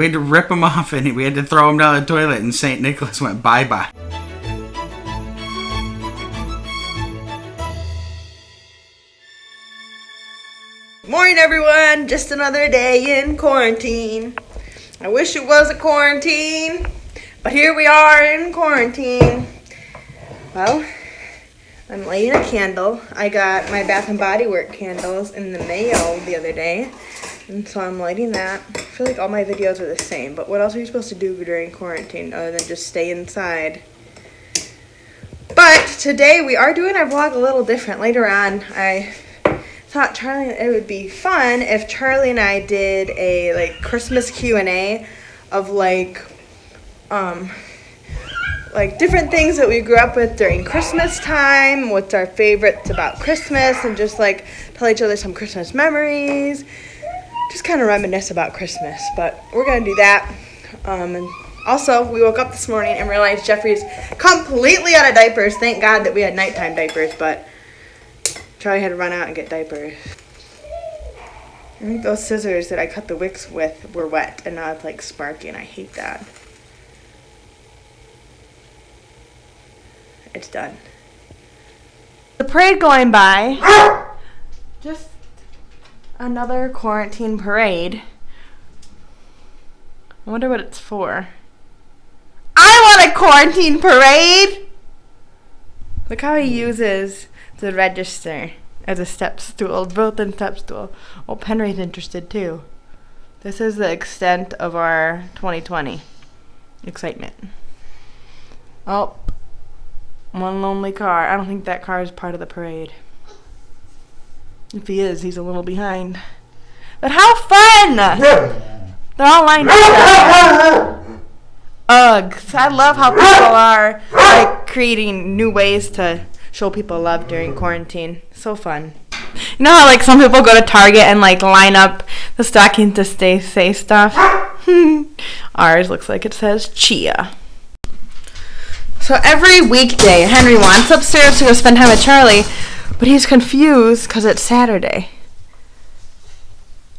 We had to rip him off and we had to throw him down the toilet, and St. Nicholas went bye-bye. Morning, everyone. Just another day in quarantine. I wish it was a quarantine, but here we are in quarantine. Well, I'm lighting a candle. I got my Bath & Body Works candles in the mail the other day, and so I'm lighting that. I feel like all my videos are the same, but what else are you supposed to do during quarantine other than just stay inside? But today we are doing our vlog a little different. Later on, I thought it would be fun if Charlie and I did a Christmas Q&A of different things that we grew up with during Christmas time, what's our favorites about Christmas, and just tell each other some Christmas memories, just kind of reminisce about Christmas. But we're gonna do that. And also, we woke up this morning and realized Jeffrey's completely out of diapers. Thank God that we had nighttime diapers, but Charlie had to run out and get diapers. I think those scissors that I cut the wicks with were wet, and now it's sparky, and I hate that. It's done. The parade going by. Just another quarantine parade. I wonder what it's for. I want a quarantine parade! Look how he uses the register as a step stool, built-in step stool. Oh, Penry's interested too. This is the extent of our 2020 excitement. Oh, one lonely car. I don't think that car is part of the parade. If he is, he's a little behind. But how fun! They're all lined up. Ugh. I love how people are creating new ways to show people love during quarantine. So fun. You know how some people go to Target and line up the stockings to say stuff? Ours looks like it says Chia. So every weekday, Henry wants upstairs to go spend time with Charlie, but he's confused because it's Saturday.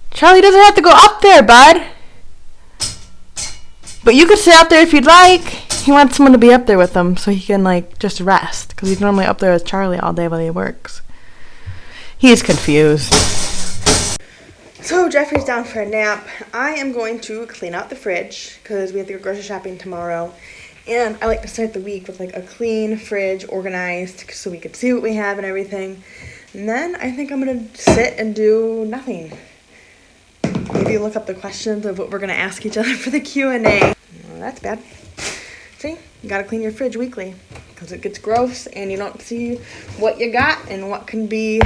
Charlie doesn't have to go up there, bud. But you could sit out there if you'd like. He wants someone to be up there with him so he can just rest, because he's normally up there with Charlie all day while he works. He's confused. So Jeffrey's down for a nap. I am going to clean out the fridge because we have to go grocery shopping tomorrow. And I like to start the week with a clean fridge, organized, so we can see what we have and everything. And then I think I'm going to sit and do nothing. Maybe look up the questions of what we're going to ask each other for the Q&A. Well, that's bad. See, you got to clean your fridge weekly because it gets gross and you don't see what you got and what can be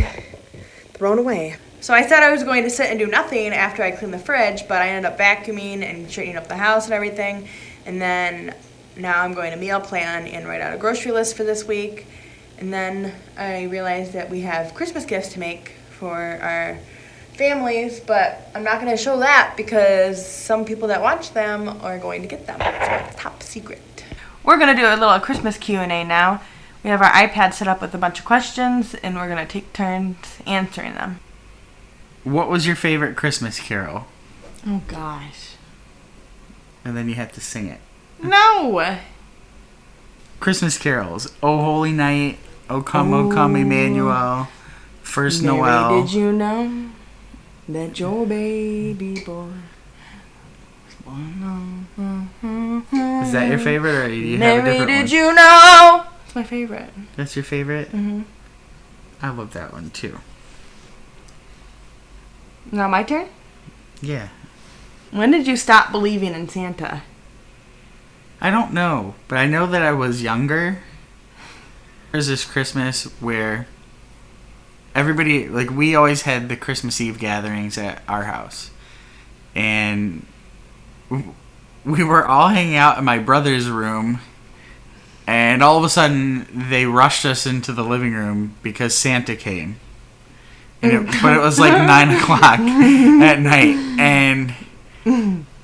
thrown away. So I said I was going to sit and do nothing after I cleaned the fridge, but I ended up vacuuming and straightening up the house and everything. And then now I'm going to meal plan and write out a grocery list for this week. And then I realized that we have Christmas gifts to make for our families, but I'm not going to show that because some people that watch them are going to get them. So it's top secret. We're going to do a little Christmas Q&A now. We have our iPad set up with a bunch of questions, and we're going to take turns answering them. What was your favorite Christmas carol? Oh, gosh. And then you have to sing it. No! Christmas carols. Oh, Holy Night. O come, Emmanuel. First Mary, Noel. Did you know that your baby boy was born on... Is that your favorite, or do you Mary, have a different one? did you know? It's my favorite. That's your favorite? Mm-hmm. I love that one, too. Now my turn? Yeah. When did you stop believing in Santa? I don't know, but I know that I was younger. There's this Christmas where everybody, we always had the Christmas Eve gatherings at our house. And we were all hanging out in my brother's room. And all of a sudden, they rushed us into the living room because Santa came. But it was 9 o'clock at night. And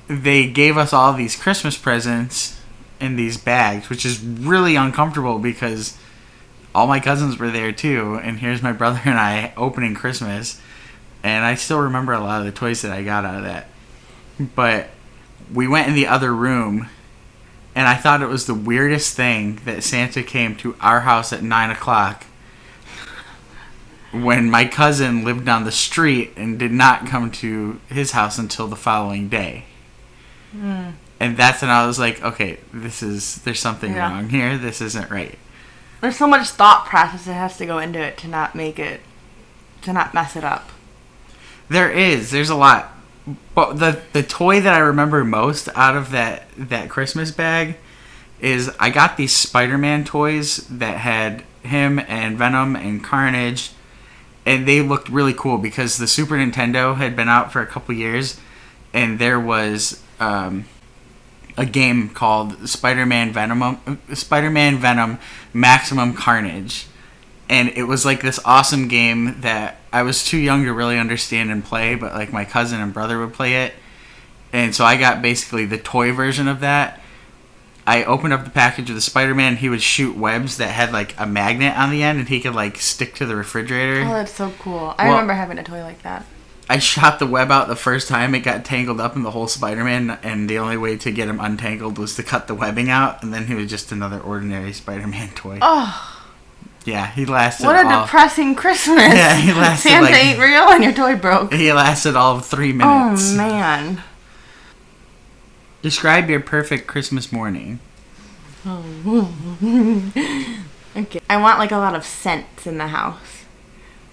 they gave us all these Christmas presents in these bags, which is really uncomfortable because all my cousins were there too, and here's my brother and I opening Christmas, and I still remember a lot of the toys that I got out of that. But we went in the other room, and I thought it was the weirdest thing that Santa came to our house at 9 o'clock when my cousin lived down the street and did not come to his house until the following day. And that's when I was like, okay, there's something wrong here. This isn't right. There's so much thought process that has to go into it to not mess it up. There's a lot. But the toy that I remember most out of that Christmas bag is I got these Spider-Man toys that had him and Venom and Carnage, and they looked really cool because the Super Nintendo had been out for a couple years, and there was a game called Spider-Man Venom Maximum Carnage. And it was like this awesome game that I was too young to really understand and play, but like my cousin and brother would play it. And so I got basically the toy version of that. I opened up the package of the Spider-Man. He would shoot webs that had like a magnet on the end, and he could like stick to the refrigerator. Oh, that's so cool. I remember having a toy like that. I shot the web out the first time. It got tangled up in the whole Spider-Man, and the only way to get him untangled was to cut the webbing out, and then he was just another ordinary Spider-Man toy. Oh. Yeah, he lasted What a depressing Christmas. Yeah, he lasted Santa ain't real and your toy broke. He lasted all of 3 minutes. Oh, man. Describe your perfect Christmas morning. Okay. I want like a lot of scents in the house.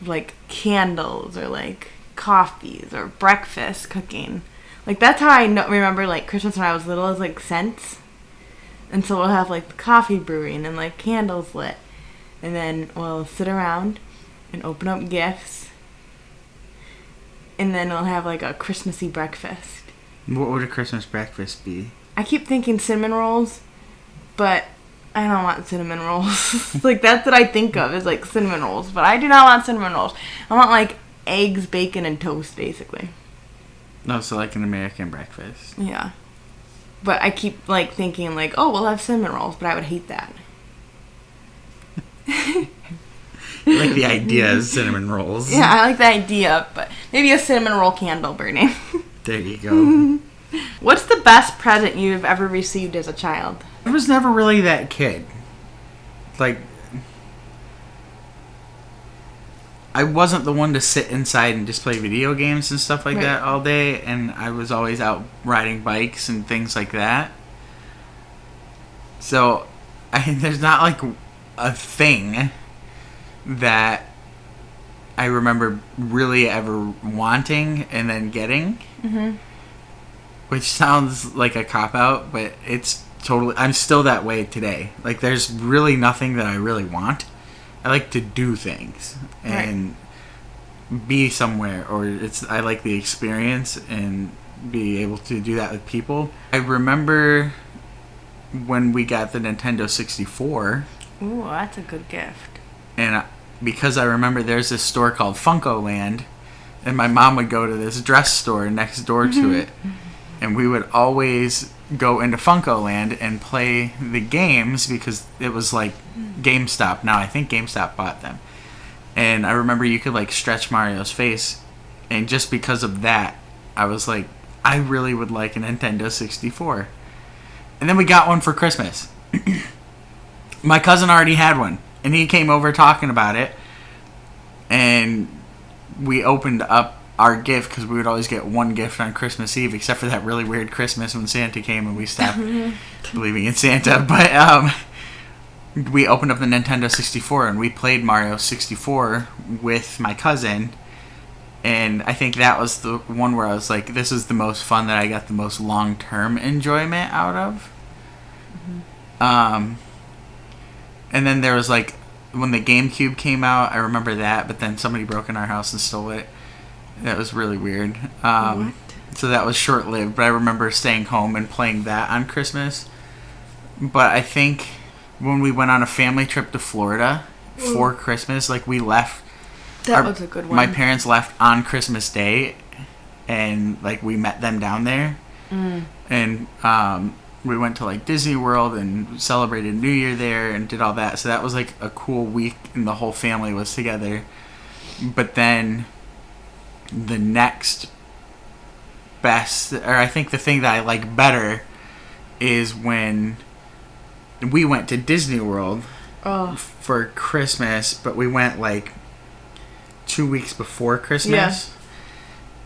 Like candles or like coffees or breakfast cooking. Like that's how I remember like Christmas when I was little, is like scents. And so we'll have like the coffee brewing and like candles lit. And then we'll sit around and open up gifts. And then we'll have like a Christmassy breakfast. What would a Christmas breakfast be? I keep thinking cinnamon rolls, but I don't want cinnamon rolls. Like that's what I think of is like cinnamon rolls. But I do not want cinnamon rolls. I want like eggs, bacon, and toast basically. No, so like an American breakfast. Yeah. But I keep like thinking like, oh, we'll have cinnamon rolls, but I would hate that. Like the idea of cinnamon rolls. Yeah, I like the idea, but maybe a cinnamon roll candle burning. There you go. What's the best present you've ever received as a child? I was never really that kid. Like, I wasn't the one to sit inside and just play video games and stuff like that all day, and I was always out riding bikes and things like that. So, there's not like a thing that I remember really ever wanting and then getting. Mm-hmm. Which sounds like a cop-out, but it's totally... I'm still that way today. Like, there's really nothing that I really want. I like to do things and be somewhere, or I like the experience and be able to do that with people. I remember when we got the Nintendo 64. Ooh, that's a good gift. And because I remember there's this store called Funko Land, and my mom would go to this dress store next door to it, and we would always go into Funko Land and play the games because it was like GameStop. Now I think GameStop bought them. And I remember you could like stretch Mario's face, and just because of that, I was like, I really would like a Nintendo 64. And then we got one for Christmas. My cousin already had one, and he came over talking about it, and we opened up our gift because we would always get one gift on Christmas Eve, except for that really weird Christmas when Santa came and we stopped believing in Santa. But we opened up the Nintendo 64 and we played Mario 64 with my cousin, and I think that was the one where I was like, this is the most fun that I got the most long-term enjoyment out of. And then there was like when the GameCube came out, I remember that, but then somebody broke in our house and stole it. That was really weird. So that was short-lived, but I remember staying home and playing that on Christmas. But I think when we went on a family trip to Florida for Christmas, like we left. That was a good one. My parents left on Christmas Day, and like we met them down there. And we went to like Disney World and celebrated New Year there and did all that. So that was like a cool week, and the whole family was together. But then the next best, or I think the thing that I like better is when we went to Disney World for Christmas, but we went like 2 weeks before Christmas,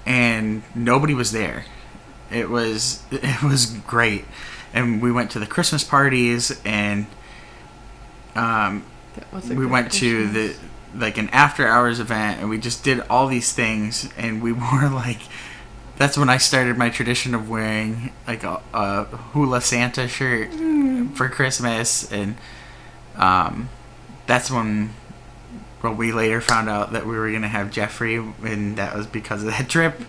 and nobody was there. It was great, and we went to the Christmas parties, and we went to the like an after hours event, and we just did all these things, and we wore like. That's when I started my tradition of wearing like a Hula Santa shirt for Christmas, and that's when we later found out that we were gonna have Jeffrey, and that was because of that trip.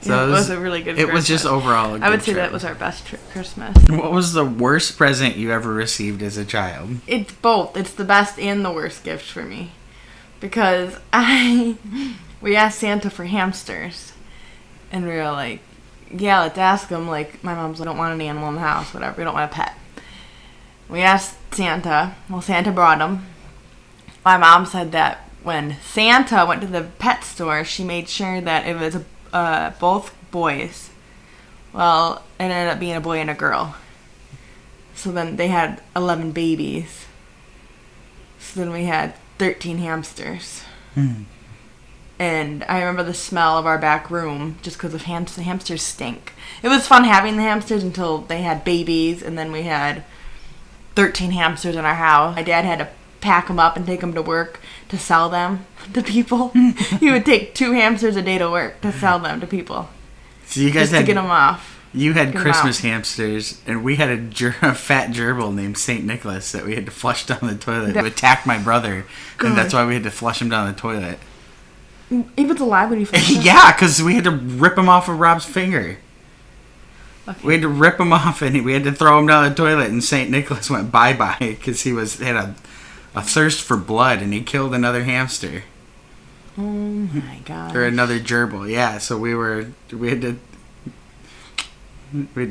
So it was a really good. It was just overall a good I would say trip. that was our best Christmas. What was the worst present you ever received as a child? It's both. It's the best and the worst gift for me, because we asked Santa for hamsters. And we were like, yeah, let's ask him. Like, my mom's like, I don't want an animal in the house, whatever. We don't want a pet. We asked Santa. Well, Santa brought them. My mom said that when Santa went to the pet store, she made sure that it was both boys. Well, it ended up being a boy and a girl. So then they had 11 babies. So then we had 13 hamsters. And I remember the smell of our back room just because of hamsters stink. It was fun having the hamsters until they had babies, and then we had 13 hamsters in our house. My dad had to pack them up and take them to work to sell them to people. He would take 2 hamsters a day to work to sell them to people. So you guys just to get them off. You had Christmas hamsters, and we had a fat gerbil named St. Nicholas that we had to flush down the toilet. Who attacked my brother, and that's why we had to flush him down the toilet. He was alive when you flushed him? Yeah, because we had to rip him off of Rob's finger. Okay. We had to rip him off, and we had to throw him down the toilet, and St. Nicholas went bye-bye because he had a thirst for blood, and he killed another hamster. Oh my god! Or another gerbil, yeah. So we had to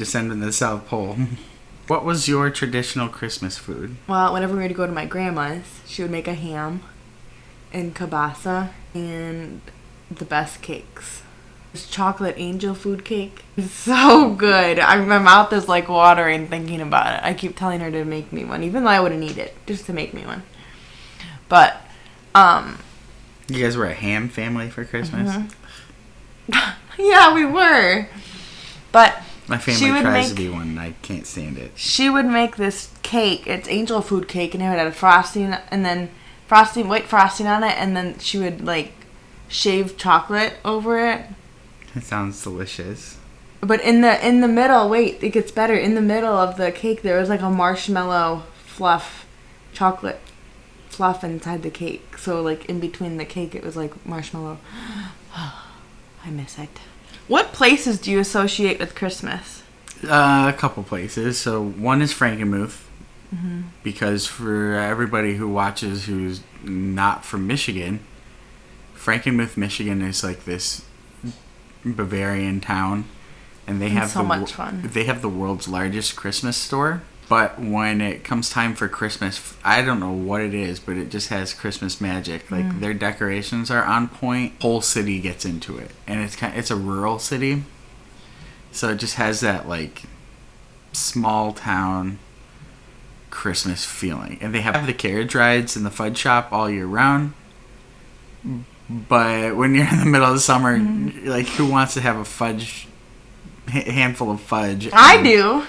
send him to the South Pole. What was your traditional Christmas food? Well, whenever we were to go to my grandma's, she would make a ham and kielbasa and the best cakes. This chocolate angel food cake is so good. My mouth is like watering thinking about it. I keep telling her to make me one, even though I wouldn't eat it, just to make me one. But, you guys were a ham family for Christmas? Yeah, we were. But my family tries to be one, and I can't stand it. She would make this cake. It's angel food cake, and it would have frosting, and then white frosting on it, and then she would like shave chocolate over it. It sounds delicious. But in the middle, wait, it gets better. In the middle of the cake, there was like a marshmallow fluff, chocolate fluff inside the cake. So like in between the cake, it was like marshmallow. I miss it. What places do you associate with Christmas? A couple places. So one is Frankenmuth. Because for everybody who watches who's not from Michigan, Frankenmuth, Michigan is like this Bavarian town, and they have so much fun. They have the world's largest Christmas store. But when it comes time for Christmas, I don't know what it is, but it just has Christmas magic. Like their decorations are on point. Whole city gets into it, and it's a rural city, so it just has that like small town Christmas feeling. And they have the carriage rides and the fudge shop all year round. But when you're in the middle of summer, like, who wants to have a handful of fudge? I do.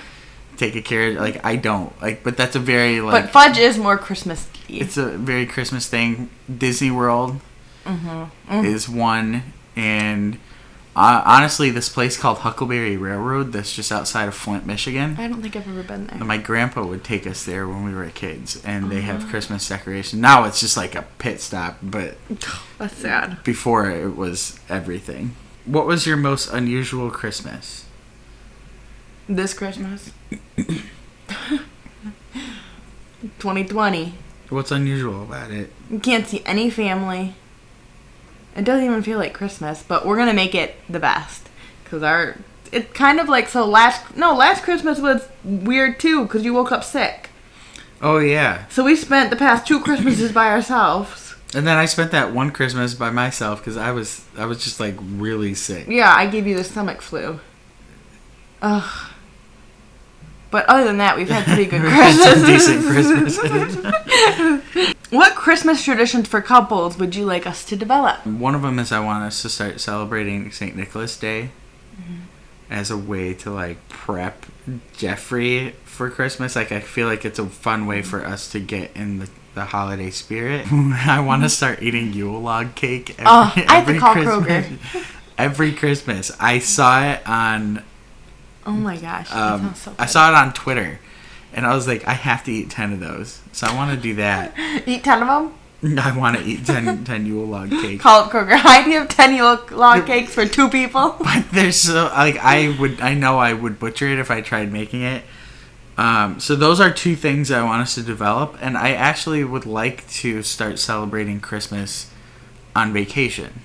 Take a carriage, like, I don't. Like, but that's a very, like... But fudge is more Christmas-y. It's a very Christmas thing. Disney World is one. And honestly, this place called Huckleberry Railroad that's just outside of Flint, Michigan. I don't think I've ever been there. My grandpa would take us there when we were kids, and they have Christmas decorations. Now it's just like a pit stop, but that's sad. Before it was everything. What was your most unusual Christmas? This Christmas? 2020. What's unusual about it? You can't see any family. It doesn't even feel like Christmas, but we're gonna make it the best. Cause it's kind of like, last Christmas was weird too, cause you woke up sick. Oh yeah. So we spent the past 2 Christmases by ourselves. And then I spent that one Christmas by myself, cause I was just like really sick. Yeah, I gave you the stomach flu. Ugh. But other than that, we've had pretty good Christmas. Decent Christmas. What Christmas traditions for couples would you like us to develop? One of them is I want us to start celebrating St. Nicholas Day as a way to like prep Jeffrey for Christmas. Like I feel like it's a fun way for us to get in the holiday spirit. I want to start eating Yule log cake I have to call Christmas. Kroger. Every Christmas. I saw it on... Oh my gosh. That sounds so good. I saw it on Twitter. And I was like, I have to eat 10 of those. So I want to do that. Eat 10 of them? I want to eat 10 Yule log cakes. Call up Kroger. Hi, do you have 10 Yule log cakes for 2 people? But there's so... Like, I know I would butcher it if I tried making it. So those are 2 things I want us to develop. And I actually would like to start celebrating Christmas on vacation.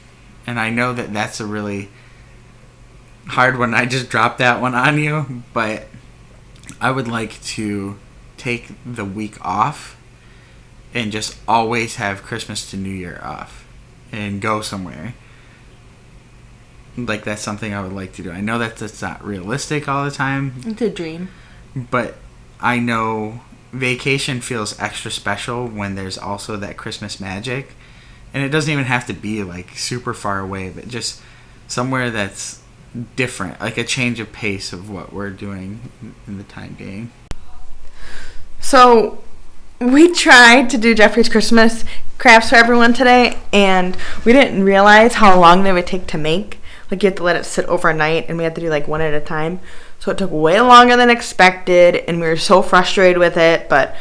And I know that that's a really hard one. I just dropped that one on you. But I would like to take the week off and just always have Christmas to New Year off and go somewhere. Like, that's something I would like to do. I know that that's not realistic all the time. It's a dream. But I know vacation feels extra special when there's also that Christmas magic. And it doesn't even have to be, like, super far away, but just somewhere that's different. Like a change of pace of what we're doing in the time being. So, we tried to do Jeffrey's Christmas crafts for everyone today, and we didn't realize how long they would take to make. Like, you have to let it sit overnight, and we had to do, like, one at a time. So it took way longer than expected, and we were so frustrated with it, but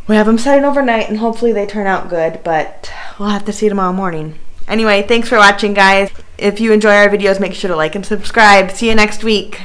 we have them setting overnight, and hopefully they turn out good, but we'll have to see tomorrow morning. Anyway, thanks for watching, guys. If you enjoy our videos, make sure to like and subscribe. See you next week.